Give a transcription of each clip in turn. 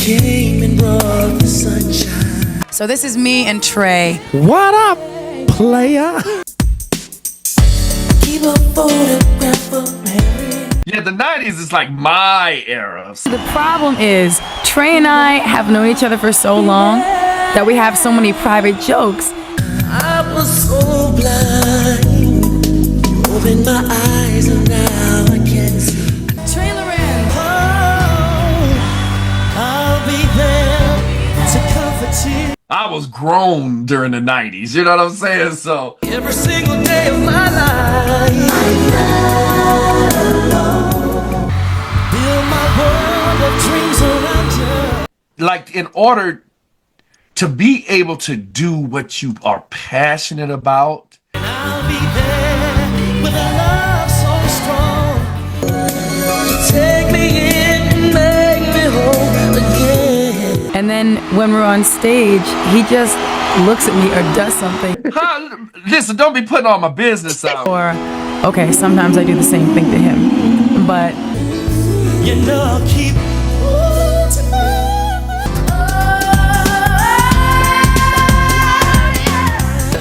came and brought the sunshine. So this is me and Trey. What up, player? Keep a photograph of Mary. Yeah, the 90s is like my era. The problem is Trey and I have known each other for so long that we have so many private jokes. I was so blind. You opened my eyes and now I can see. Trey Lorenz. Oh, I'll be there to comfort you. I was grown during the 90s, you know what I'm saying? So Every single day of my life. I'm not alone. Build my world of dreams around you. like in order to be able to do what you are passionate about, And I'll be there with a love so strong. Take me in and make me whole again. And then when we're on stage, he just looks at me or does something. listen, don't be putting all my business out. Or, okay, sometimes I do the same thing to him. But You know I'll keep on tonight.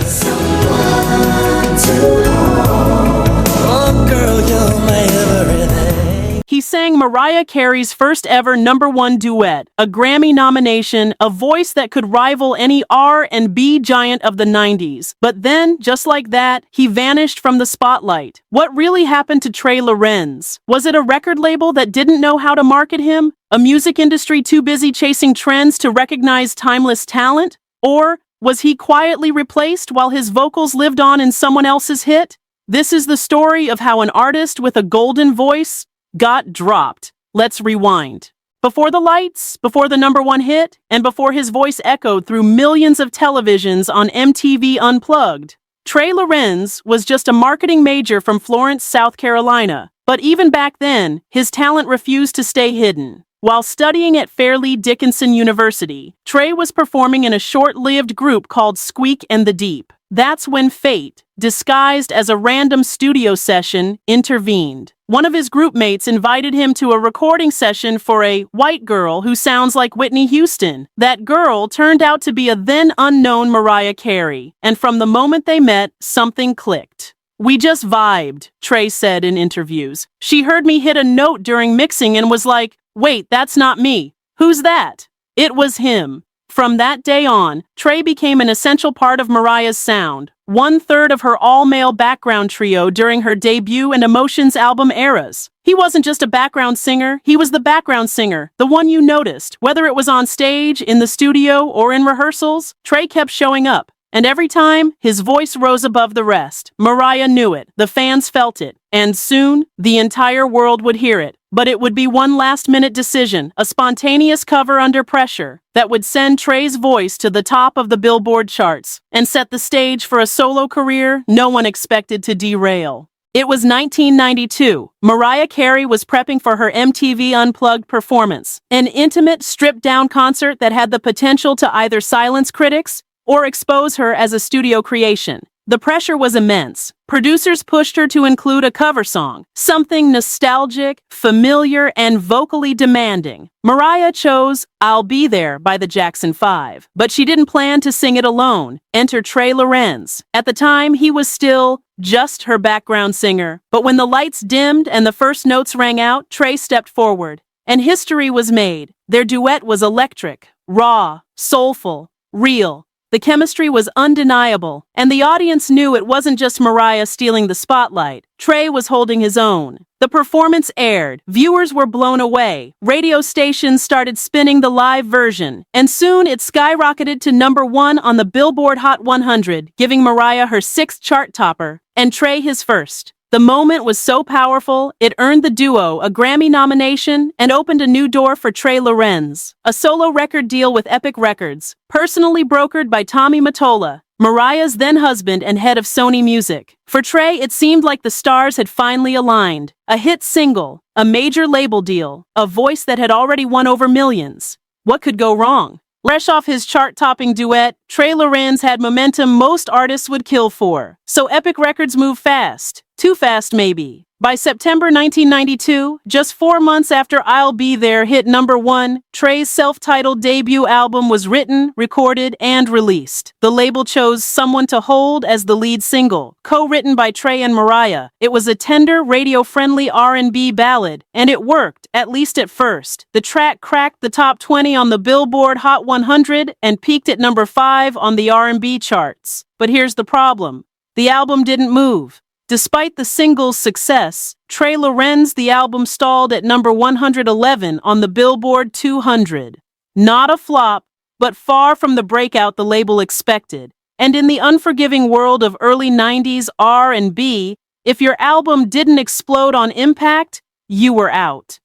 Someone to hold. Oh girl, you're my everything. He sang Mariah Carey's first ever #1 duet, a Grammy nomination, a voice that could rival any R&B giant of the 90s. But then, just like that, he vanished from the spotlight. What really happened to Trey Lorenz? Was it a record label that didn't know how to market him? A music industry too busy chasing trends to recognize timeless talent? Or was he quietly replaced while his vocals lived on in someone else's hit? This is the story of how an artist with a golden voice got dropped. Let's rewind. Before the lights, before the #1 hit, and before his voice echoed through millions of televisions on MTV Unplugged, Trey Lorenz was just a marketing major from Florence, South Carolina. But even back then, his talent refused to stay hidden. While studying at Fairleigh Dickinson University, Trey was performing in a short-lived group called Squeak and the Deep. That's when fate, disguised as a random studio session, intervened. One of his group mates invited him to a recording session for a white girl who sounds like Whitney Houston. That girl turned out to be a then unknown Mariah Carey, and from the moment they met, something clicked. "We just vibed," Trey said in interviews. "She heard me hit a note during mixing and was like, 'Wait, that's not me. Who's that?' It was him." From that day on, Trey became an essential part of Mariah's sound, 1/3 of her all-male background trio during her debut and Emotions album eras. He wasn't just a background singer, he was the background singer, the one you noticed. Whether it was on stage, in the studio, or in rehearsals, Trey kept showing up. And every time, his voice rose above the rest. Mariah knew it, the fans felt it, and soon, the entire world would hear it. But it would be one last-minute decision, a spontaneous cover under pressure, that would send Trey's voice to the top of the Billboard charts and set the stage for a solo career no one expected to derail. It was 1992. Mariah Carey was prepping for her MTV Unplugged performance, an intimate, stripped-down concert that had the potential to either silence critics or expose her as a studio creation. The pressure was immense. Producers pushed her to include a cover song, something nostalgic, familiar, and vocally demanding. Mariah chose "I'll Be There" by the Jackson 5, but she didn't plan to sing it alone. Enter Trey Lorenz. At the time, he was still just her background singer. But when the lights dimmed and the first notes rang out, Trey stepped forward. And history was made. Their duet was electric, raw, soulful, real. The chemistry was undeniable, and the audience knew it wasn't just Mariah stealing the spotlight. Trey was holding his own. The performance aired, viewers were blown away, radio stations started spinning the live version, and soon it skyrocketed to #1 on the Billboard Hot 100, giving Mariah her 6th chart topper, and Trey his first. The moment was so powerful, it earned the duo a Grammy nomination and opened a new door for Trey Lorenz. A solo record deal with Epic Records, personally brokered by Tommy Mottola, Mariah's then-husband and head of Sony Music. For Trey, it seemed like the stars had finally aligned. A hit single, a major label deal, a voice that had already won over millions. What could go wrong? Fresh off his chart-topping duet, Trey Lorenz had momentum most artists would kill for. So Epic Records moved fast. Too fast, maybe. By September 1992, just 4 months after I'll Be There hit #1, Trey's self-titled debut album was written, recorded, and released. The label chose Someone to Hold as the lead single, co-written by Trey and Mariah. It was a tender, radio-friendly R&B ballad, and it worked, at least at first. The track cracked the top 20 on the Billboard Hot 100 and peaked at #5 on the R&B charts. But here's the problem. The album didn't move. Despite the single's success, Trey Lorenz, the album stalled at #111 on the Billboard 200. Not a flop, but far from the breakout the label expected. And in the unforgiving world of early 90s R&B, if your album didn't explode on impact, you were out.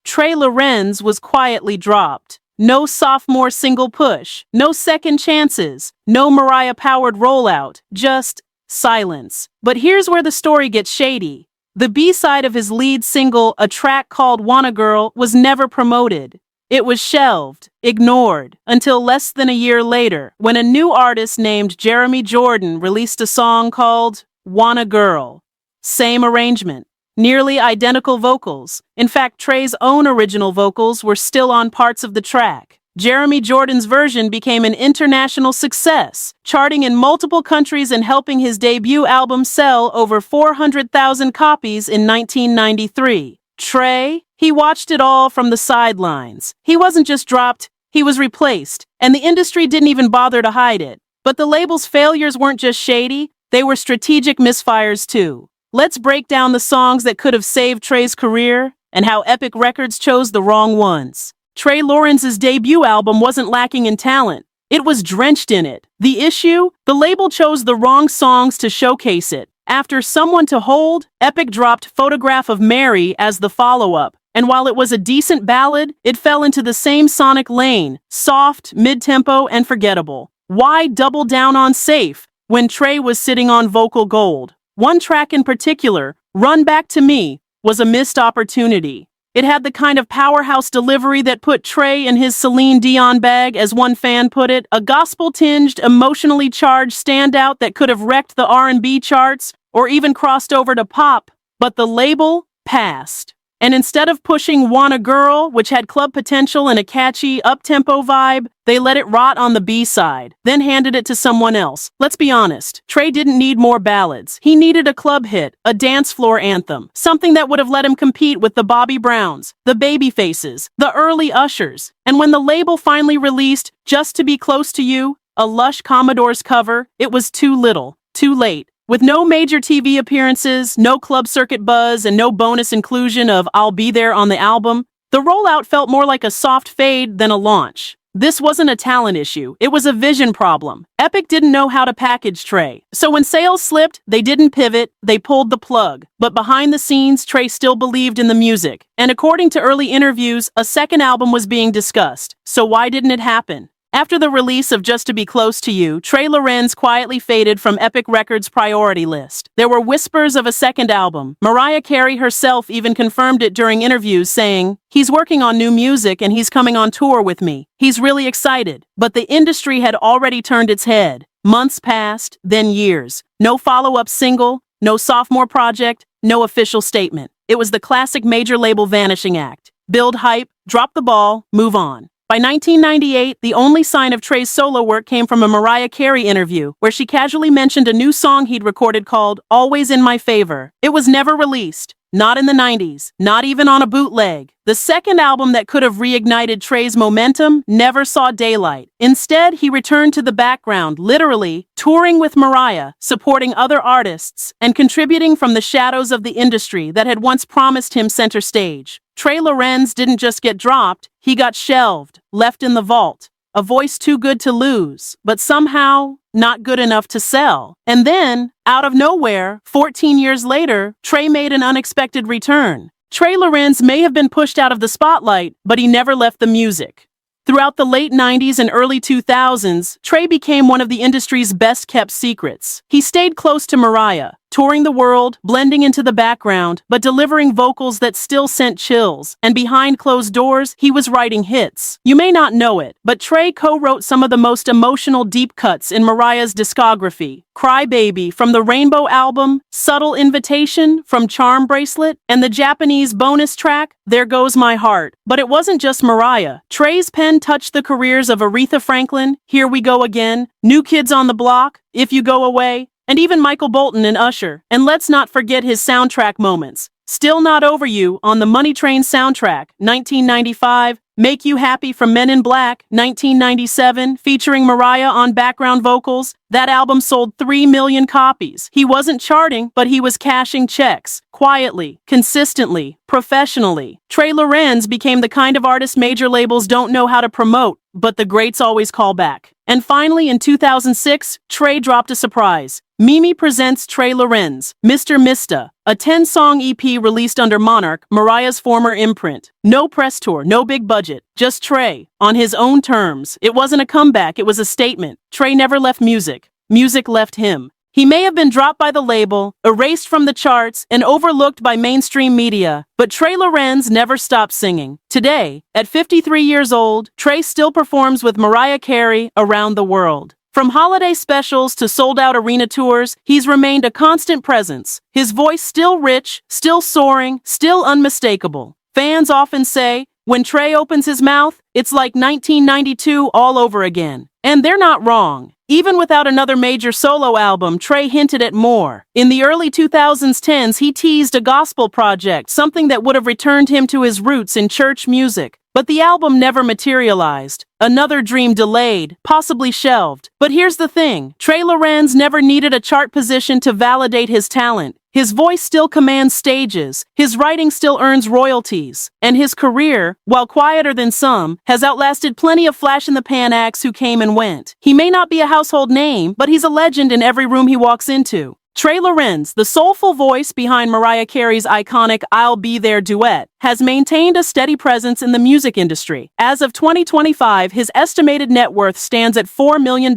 Trey Lorenz was quietly dropped. No sophomore single push, no second chances, no Mariah-powered rollout, just silence. But here's where the story gets shady. The B-side of his lead single, a track called Wanna Girl, was never promoted. It was shelved, ignored, until less than a year later, when a new artist named Jeremy Jordan released a song called Wanna Girl. Same arrangement, nearly identical vocals. In fact, Trey's own original vocals were still on parts of the track. Jeremy Jordan's version became an international success, charting in multiple countries and helping his debut album sell over 400,000 copies in 1993. Trey, he watched it all from the sidelines. He wasn't just dropped, he was replaced, and the industry didn't even bother to hide it. But the label's failures weren't just shady, they were strategic misfires too. Let's break down the songs that could have saved Trey's career and how Epic Records chose the wrong ones. Trey Lorenz's debut album wasn't lacking in talent. It was drenched in it. The issue? The label chose the wrong songs to showcase it. After Someone to Hold, Epic dropped Photograph of Mary as the follow-up. And while it was a decent ballad, it fell into the same sonic lane, soft, mid-tempo, and forgettable. Why double down on safe when Trey was sitting on vocal gold? One track in particular, Run Back to Me, was a missed opportunity. It had the kind of powerhouse delivery that put Trey in his Celine Dion bag, as one fan put it, a gospel-tinged, emotionally charged standout that could have wrecked the R&B charts or even crossed over to pop. But the label passed. And instead of pushing Wanna Girl, which had club potential and a catchy, up-tempo vibe, they let it rot on the B-side, then handed it to someone else. Let's be honest, Trey didn't need more ballads. He needed a club hit, a dance floor anthem, something that would have let him compete with the Bobby Browns, the Babyfaces, the early Ushers. And when the label finally released Just to Be Close to You, a lush Commodores cover, it was too little, too late. With no major TV appearances, no club circuit buzz, and no bonus inclusion of I'll Be There on the album, the rollout felt more like a soft fade than a launch. This wasn't a talent issue, it was a vision problem. Epic didn't know how to package Trey. So when sales slipped, they didn't pivot, they pulled the plug. But behind the scenes, Trey still believed in the music. And according to early interviews, a second album was being discussed. So why didn't it happen? After the release of Just to Be Close to You, Trey Lorenz quietly faded from Epic Records' priority list. There were whispers of a second album. Mariah Carey herself even confirmed it during interviews, saying, "He's working on new music and he's coming on tour with me. He's really excited." But the industry had already turned its head. Months passed, then years. No follow-up single, no sophomore project, no official statement. It was the classic major label vanishing act. Build hype, drop the ball, move on. By 1998, the only sign of Trey's solo work came from a Mariah Carey interview, where she casually mentioned a new song he'd recorded called Always in My Favor. It was never released. Not in the 90s, not even on a bootleg. The second album that could have reignited Trey's momentum never saw daylight. Instead, he returned to the background, literally, touring with Mariah, supporting other artists, and contributing from the shadows of the industry that had once promised him center stage. Trey Lorenz didn't just get dropped, he got shelved, left in the vault. A voice too good to lose, but somehow not good enough to sell. And then, out of nowhere, 14 years later, Trey made an unexpected return. Trey Lorenz may have been pushed out of the spotlight, but he never left the music. Throughout the late 90s and early 2000s, Trey became one of the industry's best-kept secrets. He stayed close to Mariah, touring the world, blending into the background, but delivering vocals that still sent chills. And behind closed doors, he was writing hits. You may not know it, but Trey co-wrote some of the most emotional deep cuts in Mariah's discography. Cry Baby from the Rainbow album, Subtle Invitation from Charm Bracelet, and the Japanese bonus track, There Goes My Heart. But it wasn't just Mariah. Trey's pen touched the careers of Aretha Franklin, Here We Go Again, New Kids on the Block, If You Go Away, and even Michael Bolton and Usher. And let's not forget his soundtrack moments. Still Not Over You on the Money Train soundtrack, 1995, Make You Happy from Men in Black, 1997, featuring Mariah on background vocals. That album sold 3 million copies. He wasn't charting, but he was cashing checks. Quietly, consistently, professionally. Trey Lorenz became the kind of artist major labels don't know how to promote, but the greats always call back. And finally, in 2006, Trey dropped a surprise. Mimi presents Trey Lorenz, Mr. Mista, a 10-song EP released under Monarch, Mariah's former imprint. No press tour, no big budget, just Trey, on his own terms. It wasn't a comeback, it was a statement. Trey never left music. Music left him. He may have been dropped by the label, erased from the charts, and overlooked by mainstream media, but Trey Lorenz never stopped singing. Today, at 53 years old, Trey still performs with Mariah Carey around the world. From holiday specials to sold-out arena tours, he's remained a constant presence. His voice still rich, still soaring, still unmistakable. Fans often say, when Trey opens his mouth, it's like 1992 all over again. And they're not wrong. Even without another major solo album, Trey hinted at more. In the early 2010s, he teased a gospel project, something that would have returned him to his roots in church music. But the album never materialized. Another dream delayed, possibly shelved. But here's the thing, Trey Lorenz never needed a chart position to validate his talent. His voice still commands stages, his writing still earns royalties, and his career, while quieter than some, has outlasted plenty of flash-in-the-pan acts who came and went. He may not be a household name, but he's a legend in every room he walks into. Trey Lorenz, the soulful voice behind Mariah Carey's iconic I'll Be There duet, has maintained a steady presence in the music industry. As of 2025, his estimated net worth stands at $4 million,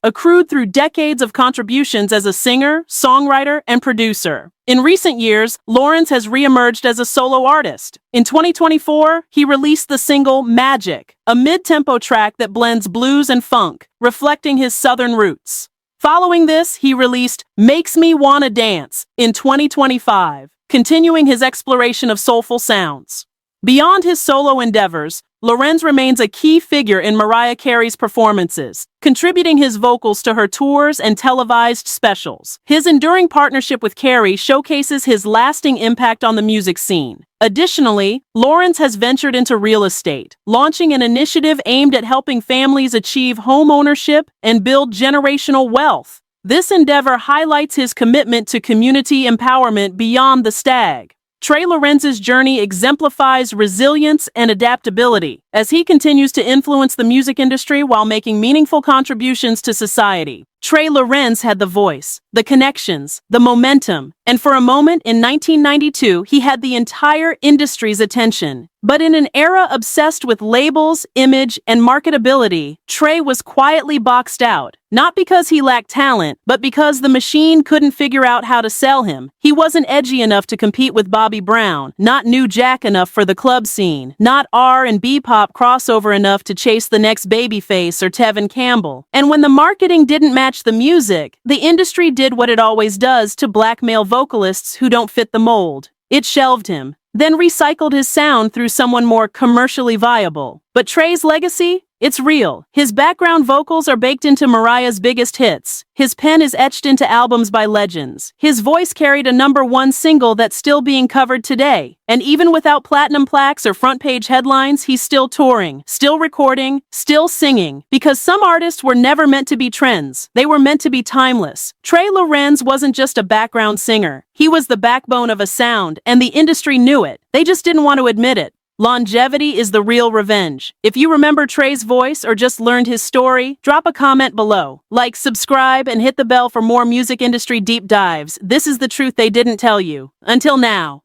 accrued through decades of contributions as a singer, songwriter, and producer. In recent years, Lorenz has re-emerged as a solo artist. In 2024, he released the single Magic, a mid-tempo track that blends blues and funk, reflecting his southern roots. Following this, he released Makes Me Wanna Dance in 2025, continuing his exploration of soulful sounds. Beyond his solo endeavors, Lorenz remains a key figure in Mariah Carey's performances, contributing his vocals to her tours and televised specials. His enduring partnership with Carey showcases his lasting impact on the music scene. Additionally, Lorenz has ventured into real estate, launching an initiative aimed at helping families achieve home ownership and build generational wealth. This endeavor highlights his commitment to community empowerment beyond the stag. Trey Lorenz's journey exemplifies resilience and adaptability as he continues to influence the music industry while making meaningful contributions to society. Trey Lorenz had the voice, the connections, the momentum, and for a moment in 1992, he had the entire industry's attention. But in an era obsessed with labels, image, and marketability, Trey was quietly boxed out. Not because he lacked talent, but because the machine couldn't figure out how to sell him. He wasn't edgy enough to compete with Bobby Brown, not New Jack enough for the club scene, not R&B pop crossover enough to chase the next Babyface or Tevin Campbell. And when the marketing didn't match the music, the industry did what it always does to blackmail vocalists who don't fit the mold. It shelved him, then recycled his sound through someone more commercially viable. But Trey's legacy? It's real. His background vocals are baked into Mariah's biggest hits. His pen is etched into albums by legends. His voice carried a #1 single that's still being covered today. And even without platinum plaques or front-page headlines, he's still touring, still recording, still singing. Because some artists were never meant to be trends. They were meant to be timeless. Trey Lorenz wasn't just a background singer. He was the backbone of a sound, and the industry knew it. They just didn't want to admit it. Longevity is the real revenge. If you remember Trey's voice or just learned his story, drop a comment below. Like, subscribe, and hit the bell for more music industry deep dives. This is the truth they didn't tell you. Until now.